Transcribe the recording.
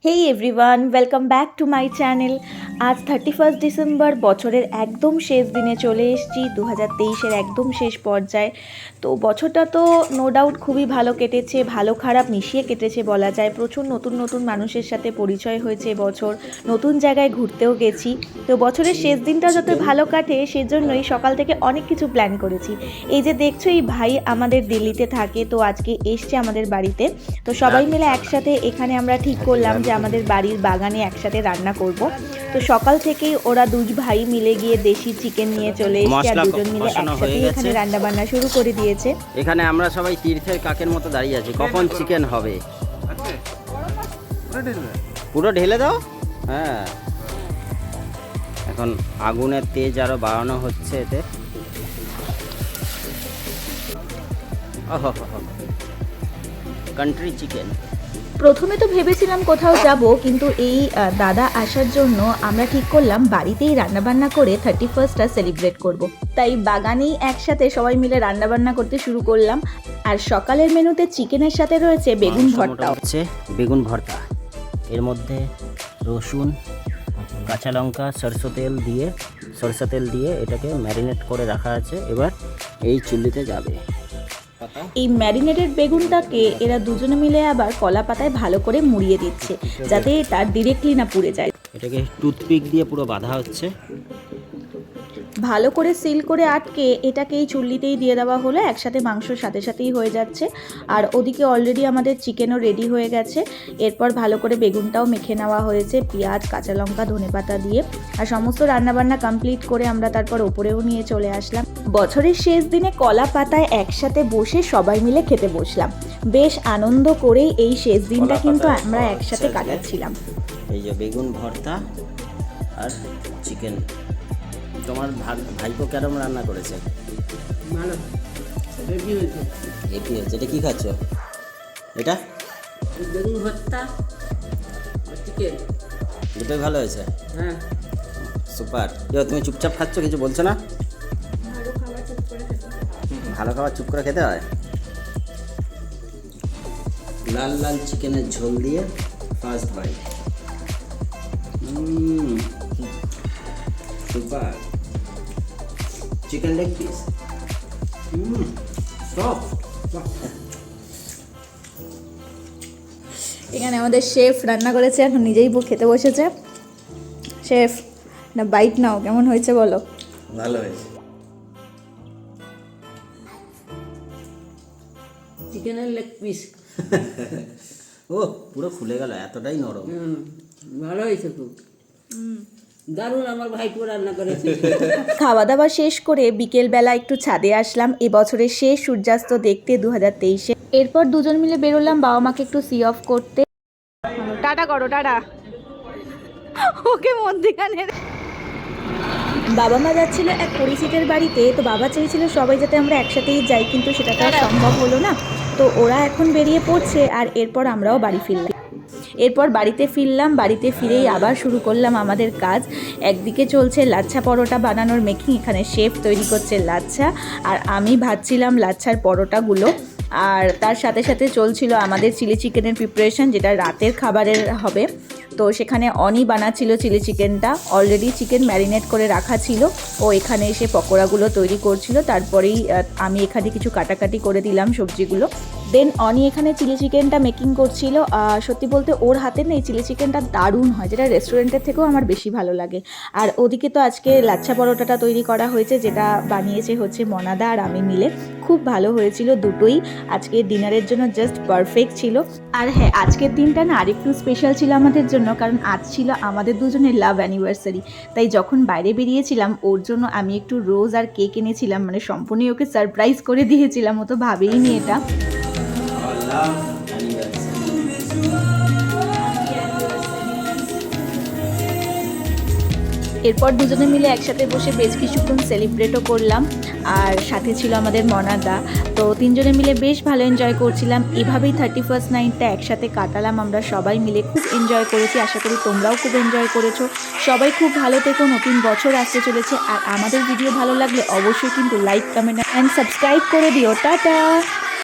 Hey everyone, welcome back to my channel. আজ 31 December, বছরের একদম শেষ দিনে চলে এসেছি, 2023-এর একদম শেষ পর্যায়ে। তো বছরটা তো নো ডাউট খুবই ভালো কেটেছে, ভালো খারাপ মিশিয়ে কেটেছে বলা যায়। প্রচুর নতুন নতুন মানুষের সাথে পরিচয় হয়েছে বছর, নতুন জায়গায় ঘুরতেও গেছি। তো বছরের শেষ দিনটা যত ভালো কাটে সেজন্যই সকাল থেকে অনেক কিছু প্ল্যান করেছি। এই যে দেখছো, এই ভাই আমাদের দিল্লিতে থাকে, তো আজকে এসছে আমাদের বাড়িতে। তো সবাই মিলে একসাথে এখানে আমরা ঠিক করলাম যে আমাদের বাড়ির বাগানে একসাথে রান্না করব। তো সকাল থেকেই ওরা দুই ভাই মিলে গিয়ে দেশি চিকেন নিয়ে চলে এসেছে আর দুজন মিলে একসাথে এখানে রান্না বান্না শুরু করে দিয়েছে। এখানে আমরা সবাই তীর্থের কাকের মতো দাঁড়িয়ে আছি, কখন চিকেন হবে। পুরো ঢেলে দাও। হ্যাঁ, এখন আগুনের তেজ আরো বাড়ানো হচ্ছে এতে। Country chicken. প্রথমে তো ভেবেছিলাম কোথাও যাব, কিন্তু এই দাদা আসার জন্য আমরা ঠিক করলাম বাড়িতেই রান্নাবান্না করে 31টা সেলিব্রেট করব। তাই বাগানেই একসাথে সবাই মিলে রান্নাবান্না করতে শুরু করলাম। আর সকালের মেনুতে চিকেনের সাথে রয়েছে বেগুন ভর্তা। হচ্ছে বেগুন ভর্তা, এর মধ্যে রসুন, কাঁচা লঙ্কা, সরষে তেল দিয়ে এটাকে ম্যারিনেট করে রাখা আছে। এবার এই চুল্লিতে যাবে। এই ম্যারিনেটেড বেগুনটাকে এরা দুজনে মিলে আবার কলা পাতায় ভালো করে মুড়িয়ে দিচ্ছে, যাতে এটা ডিরেক্টলি না পুড়ে যায়। এটাকে টুথপিক দিয়ে পুরো বাঁধা হচ্ছে, ভালো করে সিল করে আটকে এটাকে এই চুল্লিতেই দিয়ে দেওয়া হলো। একসাথে মাংসর সাথে সাথেই হয়ে যাচ্ছে। আর ওদিকে অলরেডি আমাদের চিকেনও রেডি হয়ে গেছে। এরপর ভালো করে বেগুনটাও মেখে নেওয়া হয়েছে পেঁয়াজ, কাঁচা লঙ্কা, ধনেপাতা দিয়ে। আর সমস্ত রান্নাবান্না কমপ্লিট করে আমরা তারপর ওপরেও নিয়ে চলে আসলাম। বছরের শেষ দিনে কলা পাতায় একসাথে বসে সবাই মিলে খেতে বসলাম। বেশ আনন্দ করেই এই শেষ দিনটা কিন্তু আমরা একসাথে কাটাচ্ছিলাম। এই যে বেগুন ভর্তা আর চিকেন। তোমার ভাইপো কেরম রান্না করেছে? ভালো, হেভি হয়েছে। হেভি হয়েছে। এটা কি খাচ্ছ? এটা বেগুন ভর্তা আর চিকেন, দুটোই ভালো হয়েছে। হ্যাঁ সুপার। তুমি চুপচাপ খাচ্ছ, কিছু বলছো না? ভালো খাবার চুপ করে খেতে হয়। লাল লাল চিকেনের ঝোল দিয়ে first bite. Super. Chicken leg piece, এখানে আমাদের শেফ রান্না করেছে, এখন নিজেই খেতে বসেছে। শেফ, না বাইট নাও, কেমন হয়েছে বলো? ভালো হয়েছে। চিকেনের লেগ পিস। ও পুরো ফুলে গেল, এতটাই নরম। ভালো হয়েছে খুব, দারুণ। আমার ভাইপো রান্না করেছে। খাওয়া দাওয়া শেষ করে বিকেলবেলা একটু ছাদে আসলাম এবছরের শেষ সূর্যাস্ত দেখতে 2023-এ। এরপর দুজন মিলে বেরোলাম বাবা মাকে একটু সি অফ করতে। টাটা করো, টাটা। ওকে মধ্যিখানে বাবা মা যাচ্ছিল এক পরিচিতের বাড়িতে, তো বাবা চেয়েছিল সবাই যাতে আমরা একসাথেই যাই, কিন্তু সেটা তো আর সম্ভব হলো না। তো ওরা এখন বেরিয়ে পড়ছে আর এরপর আমরাও বাড়ি ফিরলাম। এরপর বাড়িতে ফিরলাম, বাড়িতে ফিরেই আবার শুরু করলাম আমাদের কাজ। একদিকে চলছে লাচ্ছা পরোটা বানানোর মেকিং, এখানে শেফ তৈরি করছে লাচ্ছা আর আমি ভাজছিলাম লাচ্ছার পরোটাগুলো। আর তার সাথে সাথে চলছিল আমাদের চিলি চিকেনের প্রিপারেশন, যেটা রাতের খাবারের হবে। তো সেখানে অনি বানাচ্ছিল চিলি চিকেনটা, অলরেডি চিকেন ম্যারিনেট করে রাখা ছিল। ও এখানে এসে পকোড়াগুলো তৈরি করছিল, তারপরেই আমি এখানে কিছু কাটাকাটি করে দিলাম সবজিগুলো। দেন অনি এখানে চিলি চিকেনটা মেকিং করছিল। সত্যি বলতে ওর হাতে না এই চিলি চিকেনটা দারুণ হয়, যেটা রেস্টুরেন্টের থেকেও আমার বেশি ভালো লাগে। আর ওদিকে তো আজকে লাচ্ছা পরোটাটা তৈরি করা হয়েছে, যেটা বানিয়েছে হচ্ছে মনাদা আর আমি মিলে। খুব ভালো হয়েছিল দুটোই, আজকে ডিনারের জন্য জাস্ট পারফেক্ট ছিল। আর হ্যাঁ, আজকের দিনটা না আরেকটু স্পেশাল ছিল আমাদের জন্য, কারণ আজ ছিল আমাদের দুজনের লাভ অ্যানিভার্সারি। তাই যখন বাইরে বেরিয়েছিলাম ওর জন্য আমি একটু রোজ আর কেক এনেছিলাম, মানে সম্পূর্ণই ওকে সারপ্রাইজ করে দিয়েছিলাম, ও তো ভাবেইনি এটা। এরপর দুজনে মিলে একসাথে বসে বেশ কিছুক্ষণ সেলিব্রেটও করলাম। আর সাথে ছিল আমাদের মনাদা। তো তিনজনে মিলে বেশ ভালো এনজয় করছিলাম। এভাবেই 31st নাইটটা একসাথে কাটালাম আমরা সবাই মিলে, খুব এনজয় করেছি। আশা করি তোমরাও খুব এনজয় করেছো। সবাই খুব ভালো থেকো, নতুন বছর আসতে চলেছে। আর আমাদের ভিডিও ভালো লাগলে অবশ্যই কিন্তু লাইক, কমেন্ট অ্যান্ড সাবস্ক্রাইব করে দিও। টাটা।